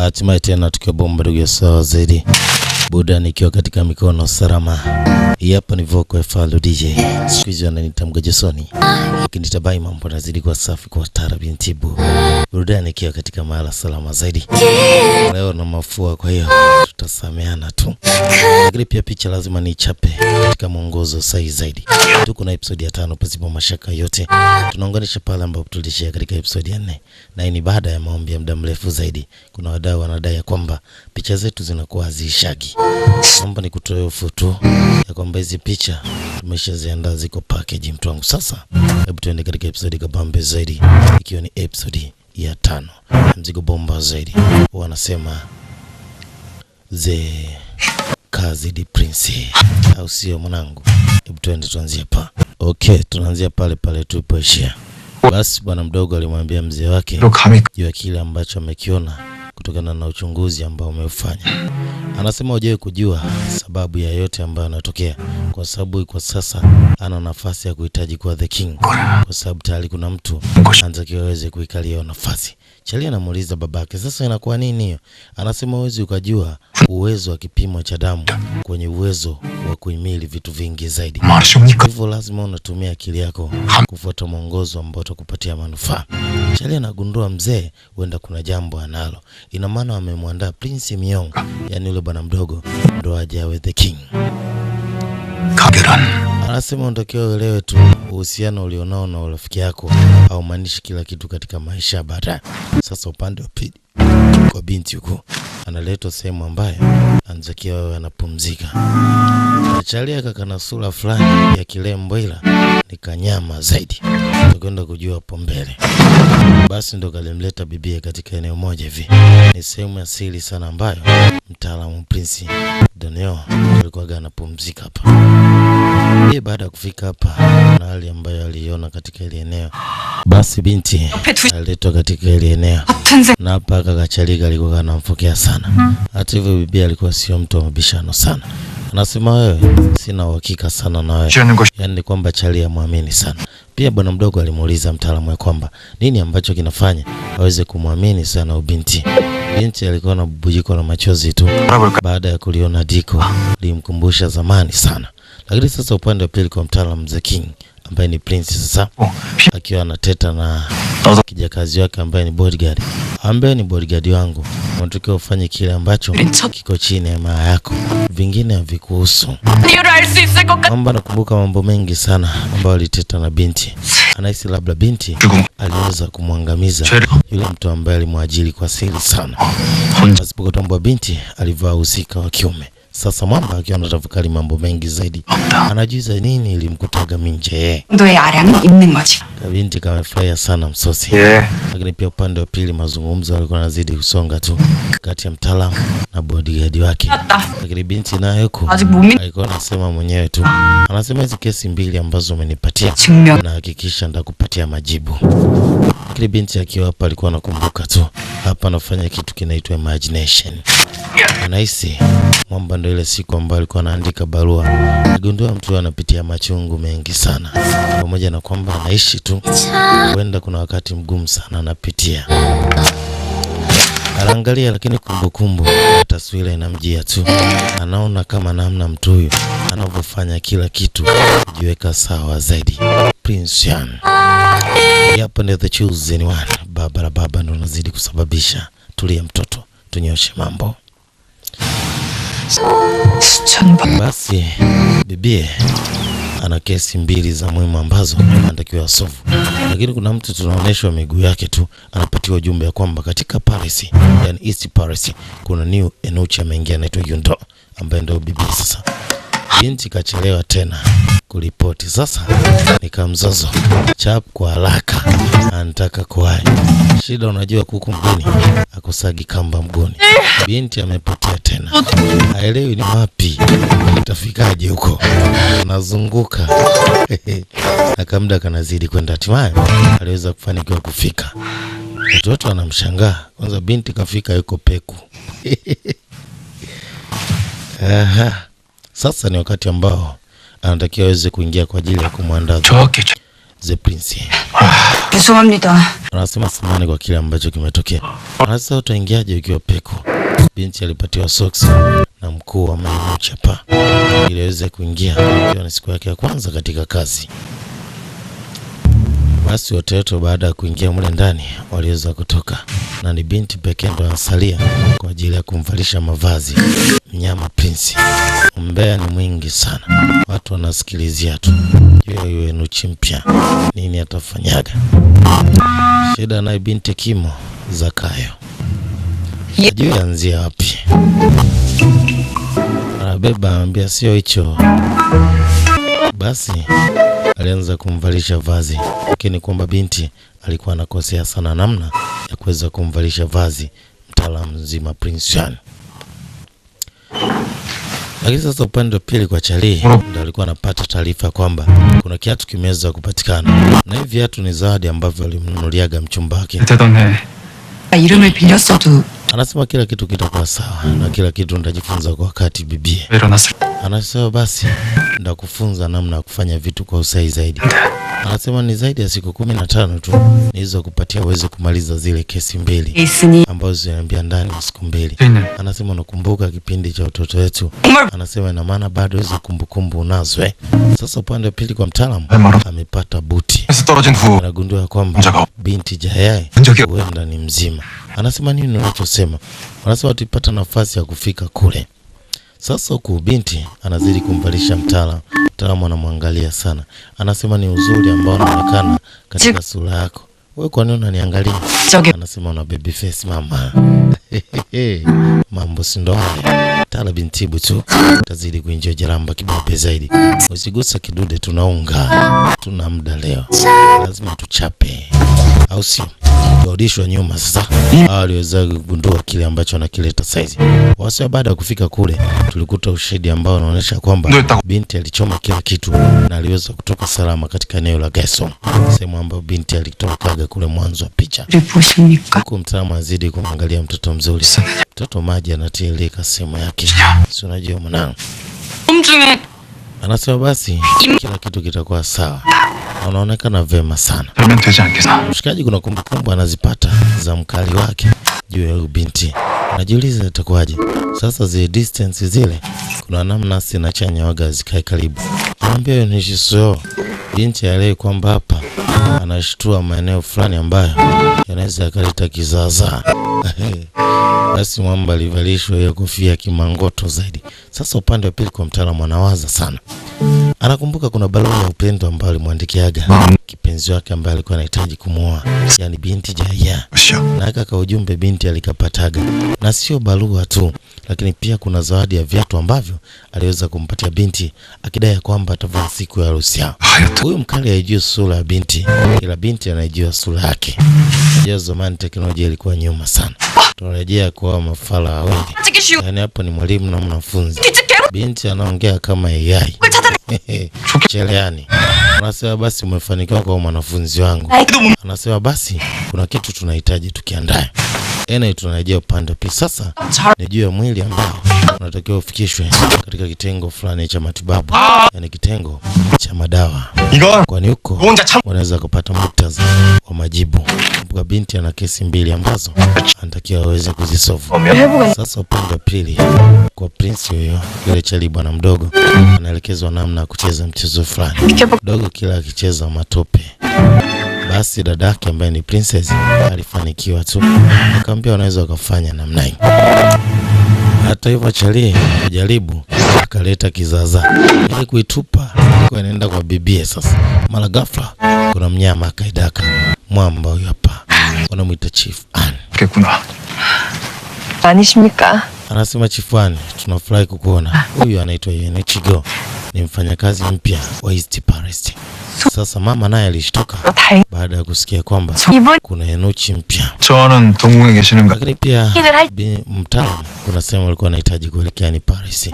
Hatimaye tena tukiwa bomba ndugu ya sawa zaidi. Burudani ikiwa katika mikono salama. Hapa ni Vocal Falo DJ. Siku hizi wananiita Mgojosoni. Lakini tabai mambo yanazidi kwa safi kwa tarabintibu. Burudani ikiwa katika mahala salama zaidi. Leo na mafua, kwa hiyo tutasameana tu. Lakini pia picha lazima nichape katika mwongozo sahihi zaidi. Tuko na episode ya 5 pasipo mashaka yote. Tunaunganisha pale ambapo tulishia katika episode ya 4. Na hii ni baada ya maombi ya muda mrefu zaidi. Kuna wadau wanadai kwamba picha zetu zinakuwa hazishagi. Naomba nikutoe hofu tu ya kwamba hizi picha tumeshaziandaa, ziko package mtu wangu. Sasa hebu tuende katika episode kabambe zaidi, ikiwa ni episode ya 5. Mzigo bomba zaidi. Wanasema ze kazi di prince, au sio mwanangu? Hebu tuende tuanzie hapa. Okay, tunaanzia pale pale tulipoishia. Basi bwana mdogo alimwambia mzee wake juu ya kile ambacho amekiona kutokana na uchunguzi ambao umeufanya. Anasema hujawahi kujua sababu ya yote ambayo yanatokea, kwa sababu kwa sasa ana nafasi ya kuhitaji kuwa the king, kwa sababu tayari kuna mtu anatakiwa aweze kuikalia nafasi. Charlie anamuuliza babake, sasa inakuwa nini hiyo? Anasema huwezi ukajua uwezo wa kipimo cha damu kwenye uwezo wa kuhimili vitu vingi zaidi. Hivyo lazima unatumia akili yako kufuata mwongozo ambao utakupatia manufaa. Charlie anagundua mzee huenda kuna jambo analo. Ina maana wamemwandaa Prince Myong, yani yule bwana mdogo, ndo aje awe the king. Anasema unatakiwa uelewe tu uhusiano ulionao na rafiki yako au maanishi kila kitu katika maisha baadaye. Sasa upande wa pili kwa binti huko analetwa sehemu ambayo anatakiwa awe anapumzika. Charlie kakana sura fulani ya kilembo, ila ni kanyama zaidi. Tukwenda kujua hapo mbele. Basi ndo kalimleta bibie katika eneo moja hivi. Ni sehemu ya siri sana ambayo mtaalamu Prince Daniel alikuwa anapumzika hapa. Baada ya kufika hapa na hali ambayo aliona katika ile eneo, basi binti aliletwa katika ile eneo. Na hapa kaka Charlie alikuwa anamfokea sana. Hata hivyo bibi alikuwa sio mtu wa mabishano sana. Anasema wewe, sina uhakika sana na wewe. Yaani kwamba Charlie amwamini sana. Pia bwana mdogo alimuuliza mtaalamu ya kwamba nini ambacho kinafanya aweze kumwamini sana ubinti. Binti alikuwa na bubujiko na machozi tu baada ya kuliona diko limkumbusha zamani sana. Lakini sasa upande wa pili kwa mtaalamu The King ambaye ni Prince, sasa akiwa anateta na kijakazi wake ambaye ni bodyguard. Ambaye ni bodyguard wangu, unatakiwa ufanye kile ambacho kiko chini ya maa yako, vingine havikuhusu. Amba nakumbuka mambo mengi sana ambayo aliteta na binti. Anahisi labda binti aliweza kumwangamiza yule mtu ambaye alimwajiri kwa siri sana. Asipokotambua binti alivaa usika wa kiume. Sasa mwamba akiwa anatafakari mambo mengi zaidi, anajiuliza nini ilimkutaga Minje. Binti kamefurahia sana msosi. Lakini pia upande wa pili mazungumzo yalikuwa yanazidi kusonga tu kati ya mtaalamu na bodyguard wake. Lakini binti naye huko alikuwa anasema mwenyewe tu, anasema hizi kesi mbili ambazo umenipatia na hakikisha nitakupatia majibu. Lakini binti akiwa hapa alikuwa anakumbuka tu, hapa anafanya kitu kinaitwa imagination. Anahisi mwamba ndo ile siku ambayo alikuwa anaandika barua, aligundua mtu anapitia machungu mengi sana, pamoja na kwamba anaishi tu, huenda kuna wakati mgumu sana anapitia. Anaangalia, lakini kumbukumbu taswira inamjia tu. Anaona kama namna mtu huyu anavyofanya kila kitu kujiweka sawa zaidi. Prince Yan. Hapa ndio the chosen one. Baba ndo anazidi kusababisha. Tulia mtoto, tunyoshe mambo. Basi bibie ana kesi mbili za muhimu ambazo anatakiwa asolve. Lakini kuna mtu tunaoneshwa miguu yake tu, anapatiwa ujumbe ya kwamba katika Paris, yani East Paris, kuna new enucha ameingia anaitwa Yundo, ambaye ndio bibi. Sasa binti kachelewa tena kuripoti. Sasa nikamzozo chap kwa haraka, anataka kuwahi. Shida unajua kuku mguni akusagi kamba mguni. Binti amepotea tena, haelewi ni wapi itafikaje huko, anazunguka na kamda kanazidi kwenda. Hatimaye aliweza kufanikiwa kufika. Watu wanamshangaa, kwanza binti kafika yuko peku. Sasa ni wakati ambao anatakiwa aweze kuingia kwa ajili ya kumwandaa the prince. 죄송합니다. Anasema samahani kwa kile ambacho kimetokea. Anasema utaingiaje ukiwa peko? Binti alipatiwa socks na mkuu wa maeneo chapa ili aweze kuingia, ikiwa ni siku yake ya kwanza katika kazi. Basi wote baada ya kuingia mle ndani waliweza kutoka, na ni binti pekee ndo anasalia kwa ajili ya kumvalisha mavazi mnyama prince. Umbea ni mwingi sana, watu wanasikilizia tu yeye Enuchi mpya nini atafanyaga. Shida naye binti Kimo Zakayo hajui anzia wapi. Anabeba anambia sio hicho. Basi alianza kumvalisha vazi, lakini kwamba binti alikuwa anakosea sana namna ya kuweza kumvalisha vazi mtaalamu mzima Prince Yan. Lakini sasa upande wa pili kwa Charlie ndio alikuwa anapata taarifa kwamba kuna kiatu kimeweza kupatikana, na hivi viatu ni zawadi ambavyo alimnunuliaga mchumba wake. 이름을 빌렸어도 Anasema kila kitu kitakuwa sawa na kila kitu nitajifunza kwa wakati bibie. Anasema basi ndakufunza namna ya kufanya vitu kwa usahihi zaidi. Anasema ni zaidi ya siku 15 tu nizo kupatia uweze kumaliza zile kesi 2 ambazo zinaambia ndani ya siku 2. Anasema unakumbuka kipindi cha utoto wetu. Anasema ina maana bado hizo kumbukumbu unazo Sasa upande wa pili kwa mtaalamu amepata buti. Anagundua kwamba binti Jayai huenda ni mzima. Anasema nini unachosema? Anasema tulipata nafasi ya kufika kule. Sasa huku binti anazidi kumvalisha mtaalamu anamwangalia sana. Anasema ni uzuri ambao unaonekana katika sura yako. Wewe kwa nini unaniangalia? Anasema una baby face mama. Mambo si ndo haya. Tala bintibu tu. Tazidi kuenjoy jaramba kibabe zaidi. Usigusa kidude tunaunga. Tuna muda leo. Lazima tuchape. Au sio? Kurudishwa nyuma sasa. Aliweza kugundua kile ambacho anakileta saizi. Wasa baada ya kufika kule tulikuta ushahidi ambao unaonyesha kwamba binti alichoma kila kitu na aliweza kutoka salama katika eneo la Gason, sehemu ambayo binti alitokaga kule mwanzo wa picha. Huko mtaalamu azidi kumwangalia mtoto mzuri. Mtoto maji anatieleka sehemu yake. Si unajua mwanangu. Anasema basi kila kitu kitakuwa sawa. Anaonekana vema sana. Mshikaji kuna kumbukumbu anazipata za mkali wake juu ya binti. Anajiuliza itakuwaje. Sasa zile distance zile kuna namna sina chanya waga zikae karibu. Anambia hiyo ni sio. Binti aliye kwamba hapa anashtua maeneo fulani ambayo yanaweza yakaleta kizaazaa. Basi mwamba alivalishwa hiyo kofia kimangoto zaidi. Sasa upande wa pili kwa mtaalamu anawaza sana. Anakumbuka kuna barua ya upendo ambayo alimwandikiaga kipenzi wake ambaye alikuwa anahitaji kumuoa, yani binti Jaya. Na aka ujumbe binti alikapataga. Na sio barua tu, lakini pia kuna zawadi ya viatu ambavyo aliweza kumpatia binti akidai kwamba atavaa siku ya harusi yao. Huyu mkali haijui sura ya binti, ila binti anaijua sura yake. Unajua zamani teknolojia ilikuwa nyuma sana. Tunarejea kwa mafala wawili. Yani hapo ni mwalimu na mwanafunzi. Binti anaongea kama AI. Cheleani. Anasema basi umefanikiwa kwa mwanafunzi wangu. Anasema basi kuna kitu tunahitaji tukiandae. Tunarejea upande pia sasa. Ni juu ya mwili ambao unatakiwa ufikishwe katika kitengo fulani cha matibabu, yani kitengo cha madawa. Kwani huko wanaweza kupata muktadha wa majibu. Kumbuka binti ana kesi 2 ambazo anatakiwa aweze kuzisolve. Sasa upande wa pili kwa prince huyo yule Charlie bwana mdogo anaelekezwa namna ya kucheza mchezo fulani. Dogo kila akicheza matope. Basi dadake ambaye ni princess alifanikiwa tu. Akamwambia wanaweza kufanya namna hii. Hata hivyo Charlie kujaribu akaleta kizaza ili kuitupa kwa inaenda kwa bibie. Sasa mara ghafla kuna mnyama akaidaka mwamba huyo hapa wanamuita Chief An. 아니십니까? Anasema Chief An, tunafurahi kukuona. Huyu anaitwa Yenichigo, ni mfanyakazi mpya wa East Paris. Sasa mama naye alishtoka baada ya kusikia kwamba kuna Enuchi mpya. 저는 동궁에 계시는 거. Lakini pia mtaalamu kuna sehemu alikuwa anahitaji kuelekea ni Paris.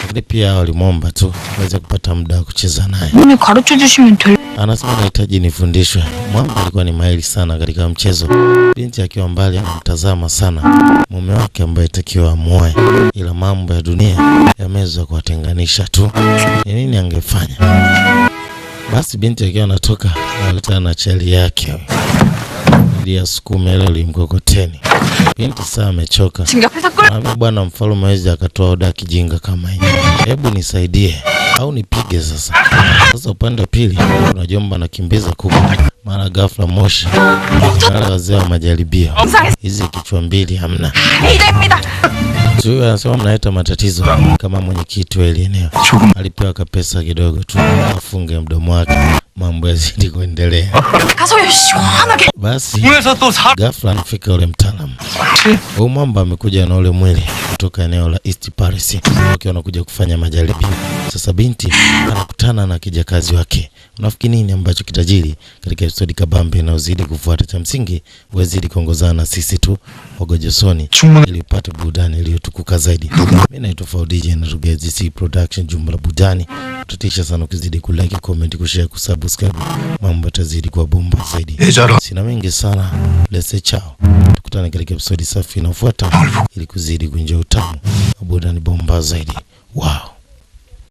Lakini pia walimwomba tu aweze kupata muda wa kucheza naye. 오늘 가르쳐 주시면 될. Anasema nahitaji nifundishwe. Mwamba alikuwa ni mahiri sana katika mchezo. Binti akiwa mbali anamtazama sana mume wake ambaye takiwa amuoe, ila mambo ya dunia yameweza kuwatenganisha tu. Ni nini angefanya? Basi binti akiwa anatoka analetana na chali yake ili asukume ile mkokoteni. Binti saa amechoka. Anambia bwana mfalme hawezi akatoa oda kijinga kama hii. Hebu nisaidie au nipige sasa. Sasa upande wa pili kuna jomba anakimbiza kuku. Mara ghafla moshi. Wale wazee wa majaribio. Hizi kichwa mbili hamna. Huyu anasema mnaleta matatizo kama mwenyekiti wa ile eneo. Alipewa kapesa kidogo tu afunge mdomo wake. Mambo yazidi kuendelea. Basi ghafla anafika ule mtaalamu. Huyu mwamba amekuja na ule mwili kutoka eneo la East Paris wakiwa wanakuja kufanya majaribio. Sasa binti anakutana na kijakazi wake. Unafikiri nini ambacho kitajiri katika episodi kabambe na uzidi kufuata? Cha msingi uwezidi kuongozana na sisi tu Wagojosoni ili upate burudani iliyotukuka zaidi. Mimi naitwa Faudj na Ruge GC Production, jumla burudani. Tutatisha sana ukizidi kulike, comment, kushare, kusubscribe. Mambo yatazidi kuwa bomba zaidi. Sina mengi sana. Let's say ciao. Tukutane katika episodi safi inayofuata ili kuzidi kuenjoy utamu. Burudani bomba zaidi. Wow.